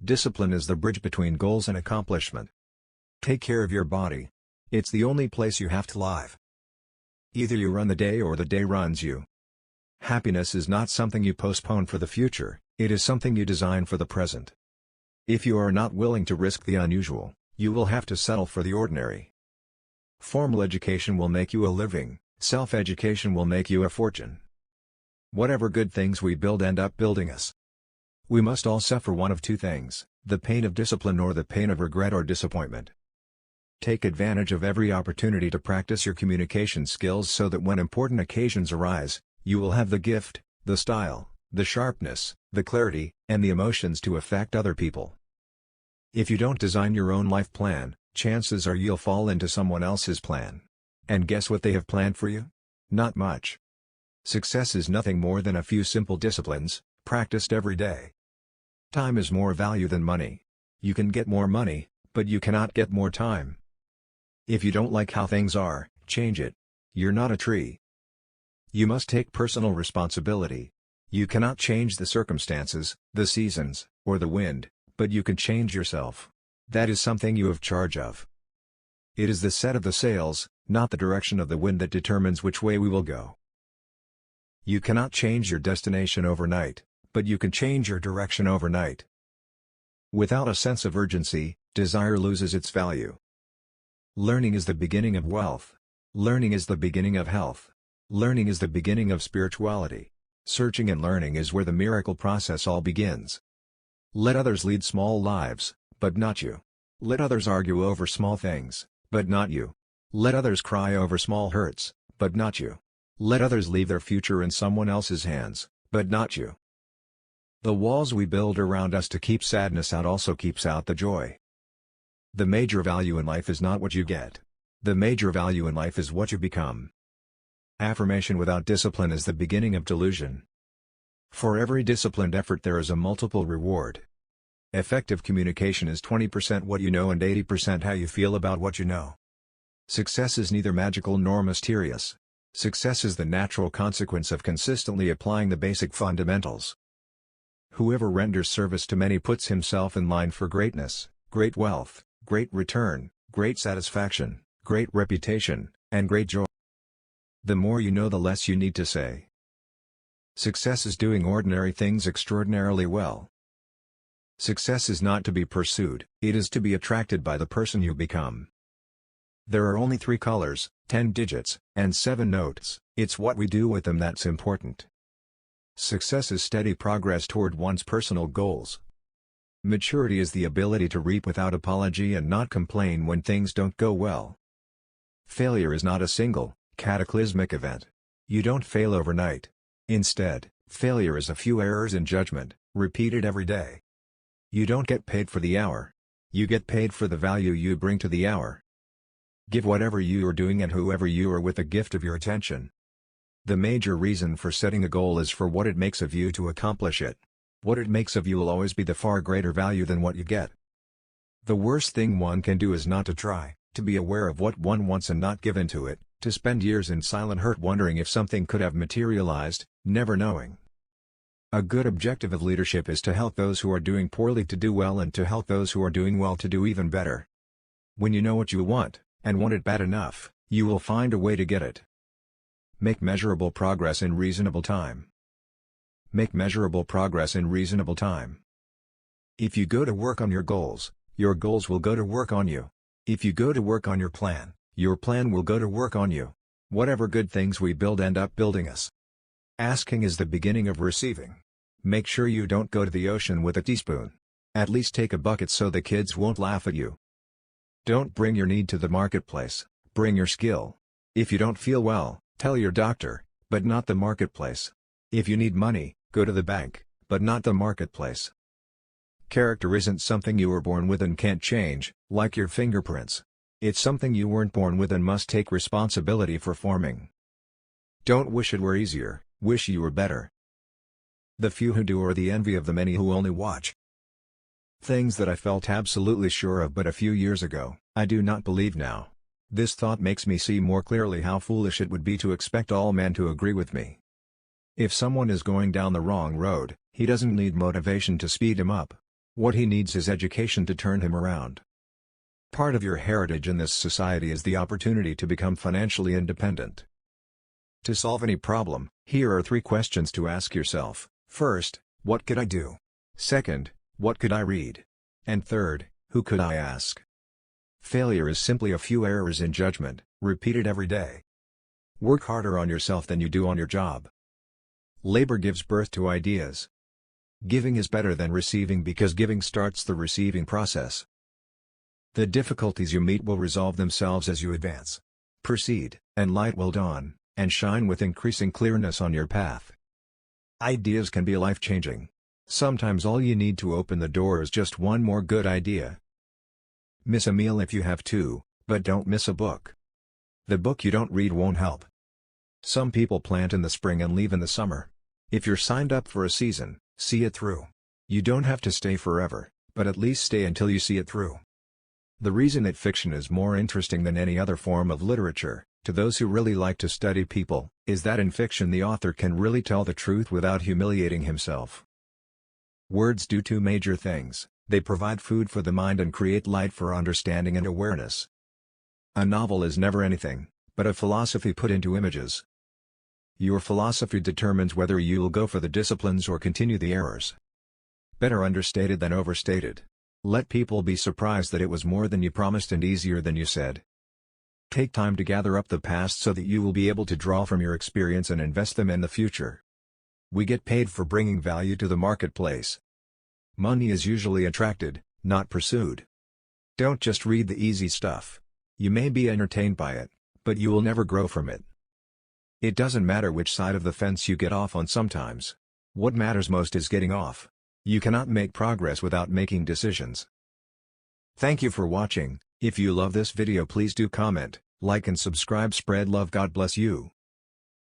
Discipline is the bridge between goals and accomplishment. Take care of your body. It's the only place you have to live. Either you run the day or the day runs you. Happiness is not something you postpone for the future, it is something you design for the present. If you are not willing to risk the unusual, you will have to settle for the ordinary. Formal education will make you a living, self-education will make you a fortune. Whatever good things we build end up building us. We must all suffer one of two things, the pain of discipline or the pain of regret or disappointment. Take advantage of every opportunity to practice your communication skills so that when important occasions arise, you will have the gift, the style, the sharpness, the clarity, and the emotions to affect other people. If you don't design your own life plan, chances are you'll fall into someone else's plan. And guess what they have planned for you? Not much. Success is nothing more than a few simple disciplines, practiced every day. Time is more value than money. You can get more money, but you cannot get more time. If you don't like how things are, change it. You're not a tree. You must take personal responsibility. You cannot change the circumstances, the seasons, or the wind, but you can change yourself. That is something you have charge of. It is the set of the sails, not the direction of the wind, that determines which way we will go. You cannot change your destination overnight, but you can change your direction overnight. Without a sense of urgency, desire loses its value. Learning is the beginning of wealth. Learning is the beginning of health. Learning is the beginning of spirituality. Searching and learning is where the miracle process all begins. Let others lead small lives, but not you. Let others argue over small things, but not you. Let others cry over small hurts, but not you. Let others leave their future in someone else's hands, but not you. The walls we build around us to keep sadness out also keeps out the joy. The major value in life is not what you get. The major value in life is what you become. Affirmation without discipline is the beginning of delusion. For every disciplined effort there is a multiple reward. Effective communication is 20% what you know and 80% how you feel about what you know. Success is neither magical nor mysterious. Success is the natural consequence of consistently applying the basic fundamentals. Whoever renders service to many puts himself in line for greatness, great wealth, great return, great satisfaction, great reputation, and great joy. The more you know, the less you need to say. Success is doing ordinary things extraordinarily well. Success is not to be pursued, it is to be attracted by the person you become. There are only 3 colors, 10 digits, and 7 notes, it's what we do with them that's important. Success is steady progress toward one's personal goals. Maturity is the ability to reap without apology and not complain when things don't go well. Failure is not a single, cataclysmic event. You don't fail overnight. Instead, failure is a few errors in judgment, repeated every day. You don't get paid for the hour. You get paid for the value you bring to the hour. Give whatever you are doing and whoever you are with the gift of your attention. The major reason for setting a goal is for what it makes of you to accomplish it. What it makes of you will always be the far greater value than what you get. The worst thing one can do is not to try, to be aware of what one wants and not give in to it, to spend years in silent hurt wondering if something could have materialized, never knowing. A good objective of leadership is to help those who are doing poorly to do well and to help those who are doing well to do even better. When you know what you want, and want it bad enough, you will find a way to get it. Make measurable progress in reasonable time. Make measurable progress in reasonable time. If you go to work on your goals will go to work on you. If you go to work on your plan will go to work on you. Whatever good things we build end up building us. Asking is the beginning of receiving. Make sure you don't go to the ocean with a teaspoon. At least take a bucket so the kids won't laugh at you. Don't bring your need to the marketplace, bring your skill. If you don't feel well, tell your doctor, but not the marketplace. If you need money, go to the bank, but not the marketplace. Character isn't something you were born with and can't change, like your fingerprints. It's something you weren't born with and must take responsibility for forming. Don't wish it were easier, wish you were better. The few who do are the envy of the many who only watch. Things that I felt absolutely sure of but a few years ago, I do not believe now. This thought makes me see more clearly how foolish it would be to expect all men to agree with me. If someone is going down the wrong road, he doesn't need motivation to speed him up. What he needs is education to turn him around. Part of your heritage in this society is the opportunity to become financially independent. To solve any problem, here are 3 questions to ask yourself. First, what could I do? Second, what could I read? And third, who could I ask? Failure is simply a few errors in judgment, repeated every day. Work harder on yourself than you do on your job. Labor gives birth to ideas. Giving is better than receiving because giving starts the receiving process. The difficulties you meet will resolve themselves as you advance. Proceed, and light will dawn, and shine with increasing clearness on your path. Ideas can be life-changing. Sometimes all you need to open the door is just one more good idea. Miss a meal if you have to, but don't miss a book. The book you don't read won't help. Some people plant in the spring and leave in the summer. If you're signed up for a season, see it through. You don't have to stay forever, but at least stay until you see it through. The reason that fiction is more interesting than any other form of literature, to those who really like to study people, is that in fiction the author can really tell the truth without humiliating himself. Words do 2 major things: they provide food for the mind and create light for understanding and awareness. A novel is never anything but a philosophy put into images. Your philosophy determines whether you'll go for the disciplines or continue the errors. Better understated than overstated. Let people be surprised that it was more than you promised and easier than you said. Take time to gather up the past so that you will be able to draw from your experience and invest them in the future. We get paid for bringing value to the marketplace. Money is usually attracted, not pursued. Don't just read the easy stuff. You may be entertained by it, but you will never grow from it. It doesn't matter which side of the fence you get off on sometimes. What matters most is getting off. You cannot make progress without making decisions. Thank you for watching. If you love this video, please do comment, like and subscribe. Spread love. God bless you.